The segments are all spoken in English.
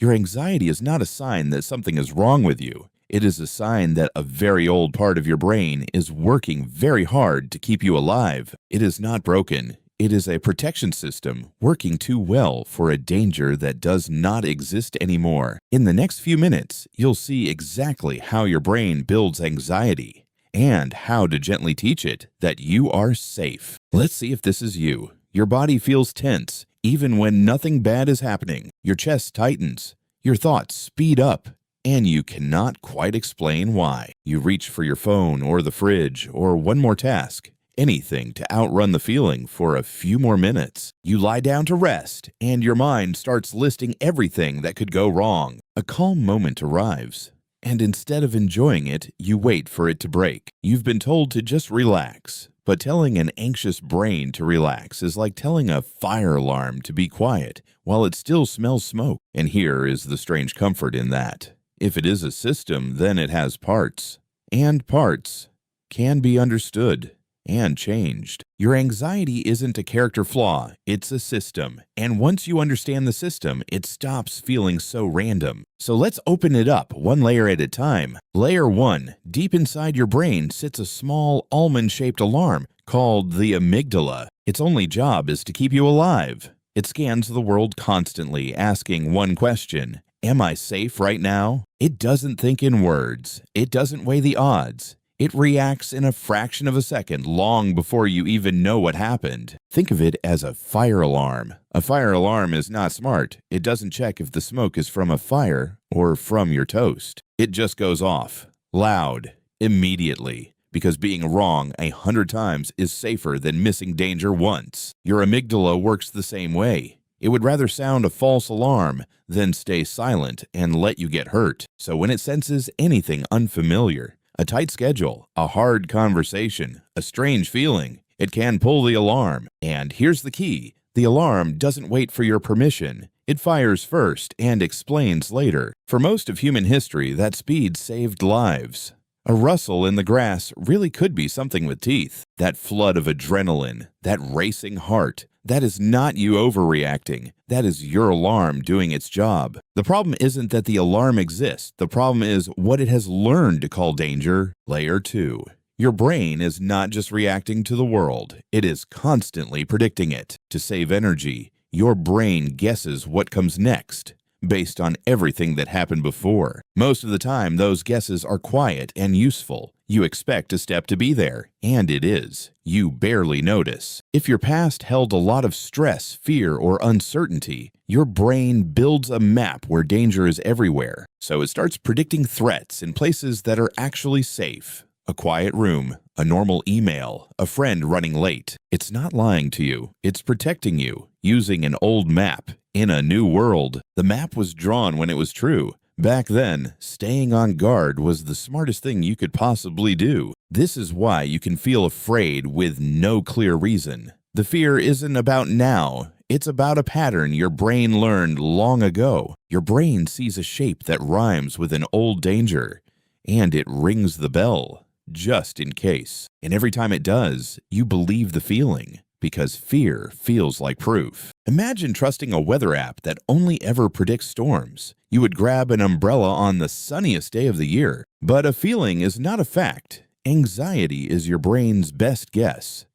Your anxiety is not a sign that something is wrong with you. It is a sign that a very old part of your brain is working very hard to keep you alive. It is not broken. It is a protection system working too well for a danger that does not exist anymore. In the next few minutes, you'll see exactly how your brain builds anxiety and how to gently teach it that you are safe. Let's see if this is you. Your body feels tense, even when nothing bad is happening. Your chest tightens, your thoughts speed up, and you cannot quite explain why. You reach for your phone or the fridge or one more task. Anything to outrun the feeling for a few more minutes. You lie down to rest, and your mind starts listing everything that could go wrong. A calm moment arrives, and instead of enjoying it, you wait for it to break. You've been told to just relax, but telling an anxious brain to relax is like telling a fire alarm to be quiet while it still smells smoke. And here is the strange comfort in that. If it is a system, then it has parts, and parts can be understood and changed. Your anxiety isn't a character flaw, it's a system. And once you understand the system, it stops feeling so random. So let's open it up one layer at a time. Layer 1. Deep inside your brain sits a small almond-shaped alarm called the amygdala. Its only job is to keep you alive. It scans the world constantly, asking one question: am I safe right now? It doesn't think in words. It doesn't weigh the odds. It reacts in a fraction of a second, long before you even know what happened. Think of it as a fire alarm. A fire alarm is not smart. It doesn't check if the smoke is from a fire or from your toast. It just goes off, loud, immediately, because being wrong 100 times is safer than missing danger once. Your amygdala works the same way. It would rather sound a false alarm than stay silent and let you get hurt. So when it senses anything unfamiliar, a tight schedule, a hard conversation, a strange feeling, it can pull the alarm. And here's the key: the alarm doesn't wait for your permission. It fires first and explains later. For most of human history, that speed saved lives. A rustle in the grass really could be something with teeth. That flood of adrenaline, that racing heart, that is not you overreacting. That is your alarm doing its job. The problem isn't that the alarm exists. The problem is what it has learned to call danger. Layer 2. Your brain is not just reacting to the world. It is constantly predicting it. To save energy, your brain guesses what comes next, based on everything that happened before. Most of the time, those guesses are quiet and useful. You expect a step to be there, and it is. You barely notice. If your past held a lot of stress, fear, or uncertainty, your brain builds a map where danger is everywhere. So it starts predicting threats in places that are actually safe. A quiet room, a normal email, a friend running late. It's not lying to you. It's protecting you, using an old map. In a new world, the map was drawn when it was true. Back then, staying on guard was the smartest thing you could possibly do. This is why you can feel afraid with no clear reason. The fear isn't about now. It's about a pattern your brain learned long ago. Your brain sees a shape that rhymes with an old danger, and it rings the bell, just in case. And every time it does, you believe the feeling, because fear feels like proof. Imagine trusting a weather app that only ever predicts storms. You would grab an umbrella on the sunniest day of the year. But a feeling is not a fact. Anxiety is your brain's best guess,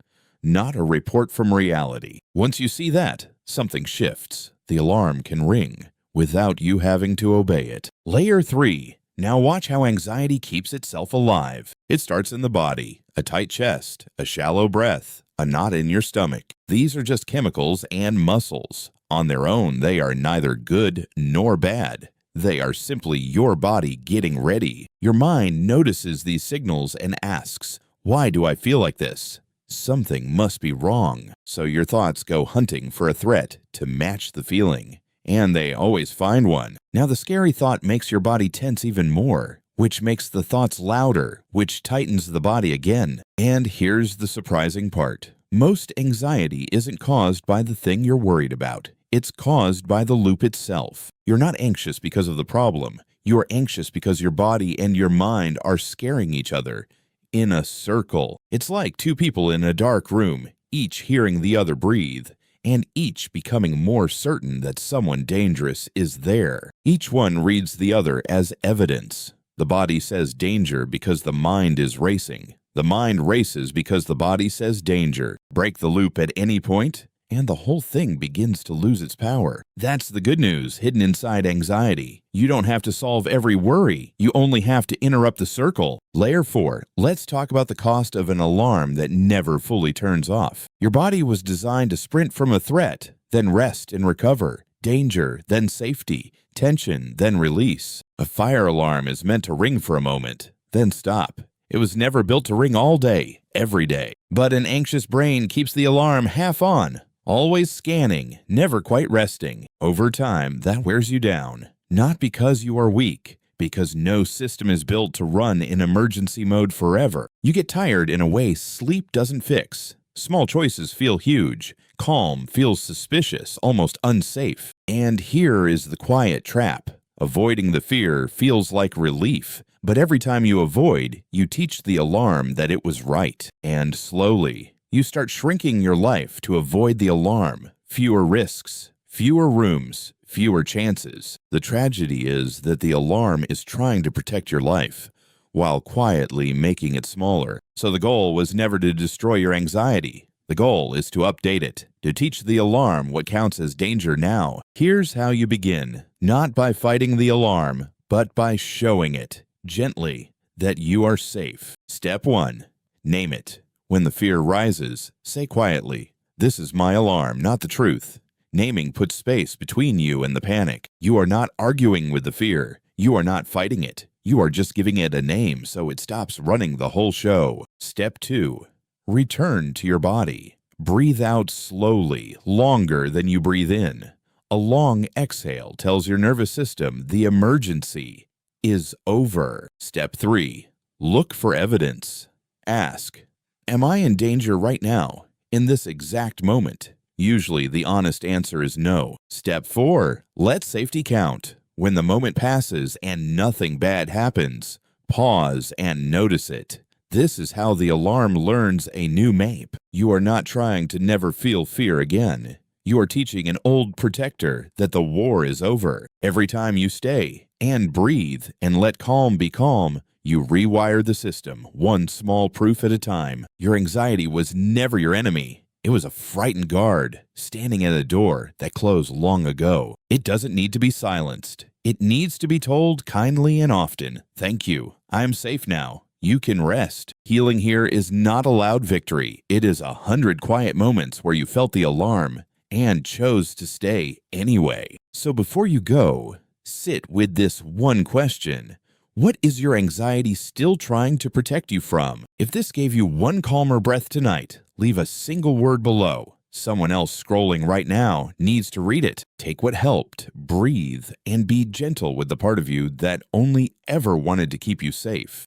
not a report from reality. Once you see that, something shifts. The alarm can ring without you having to obey it. Layer 3. Now watch how anxiety keeps itself alive. It starts in the body. A tight chest, a shallow breath, a knot in your stomach. These are just chemicals and muscles. On their own, they are neither good nor bad. They are simply your body getting ready. Your mind notices these signals and asks, "Why do I feel like this? Something must be wrong." So your thoughts go hunting for a threat to match the feeling. And they always find one. Now the scary thought makes your body tense even more, which makes the thoughts louder, which tightens the body again. And here's the surprising part. Most anxiety isn't caused by the thing you're worried about. It's caused by the loop itself. You're not anxious because of the problem. You're anxious because your body and your mind are scaring each other in a circle. It's like two people in a dark room, each hearing the other breathe, and each becoming more certain that someone dangerous is there. Each one reads the other as evidence. The body says danger because the mind is racing. The mind races because the body says danger. Break the loop at any point, and the whole thing begins to lose its power. That's the good news hidden inside anxiety. You don't have to solve every worry. You only have to interrupt the circle. Layer 4. Let's talk about the cost of an alarm that never fully turns off. Your body was designed to sprint from a threat, then rest and recover. Danger, then safety. Tension, then release. A fire alarm is meant to ring for a moment, then stop. It was never built to ring all day, every day. But an anxious brain keeps the alarm half on, always scanning, never quite resting. Over time, that wears you down. Not because you are weak, because no system is built to run in emergency mode forever. You get tired in a way sleep doesn't fix. Small choices feel huge. Calm feels suspicious, almost unsafe. And here is the quiet trap. Avoiding the fear feels like relief. But every time you avoid, you teach the alarm that it was right. And slowly, you start shrinking your life to avoid the alarm. Fewer risks, fewer rooms, fewer chances. The tragedy is that the alarm is trying to protect your life, while quietly making it smaller. So the goal was never to destroy your anxiety. The goal is to update it, to teach the alarm what counts as danger now. Here's how you begin. Not by fighting the alarm, but by showing it, gently, that you are safe. Step 1. Name it. When the fear rises, say quietly, "This is my alarm, not the truth." Naming puts space between you and the panic. You are not arguing with the fear. You are not fighting it. You are just giving it a name so it stops running the whole show. Step 2. Return to your body. Breathe out slowly, longer than you breathe in. A long exhale tells your nervous system the emergency is over. Step 3. Look for evidence. Ask, am I in danger right now, in this exact moment? Usually the honest answer is no. Step 4. Let safety count. When the moment passes and nothing bad happens, pause and notice it. This is how the alarm learns a new map. You are not trying to never feel fear again. You are teaching an old protector that the war is over. Every time you stay and breathe and let calm be calm, you rewire the system, one small proof at a time. Your anxiety was never your enemy. It was a frightened guard standing at a door that closed long ago. It doesn't need to be silenced. It needs to be told kindly and often, "Thank you. I'm safe now. You can rest." Healing here is not a loud victory. It is 100 quiet moments where you felt the alarm and chose to stay anyway. So before you go, sit with this one question. What is your anxiety still trying to protect you from? If this gave you one calmer breath tonight, leave a single word below. Someone else scrolling right now needs to read it. Take what helped, breathe, and be gentle with the part of you that only ever wanted to keep you safe.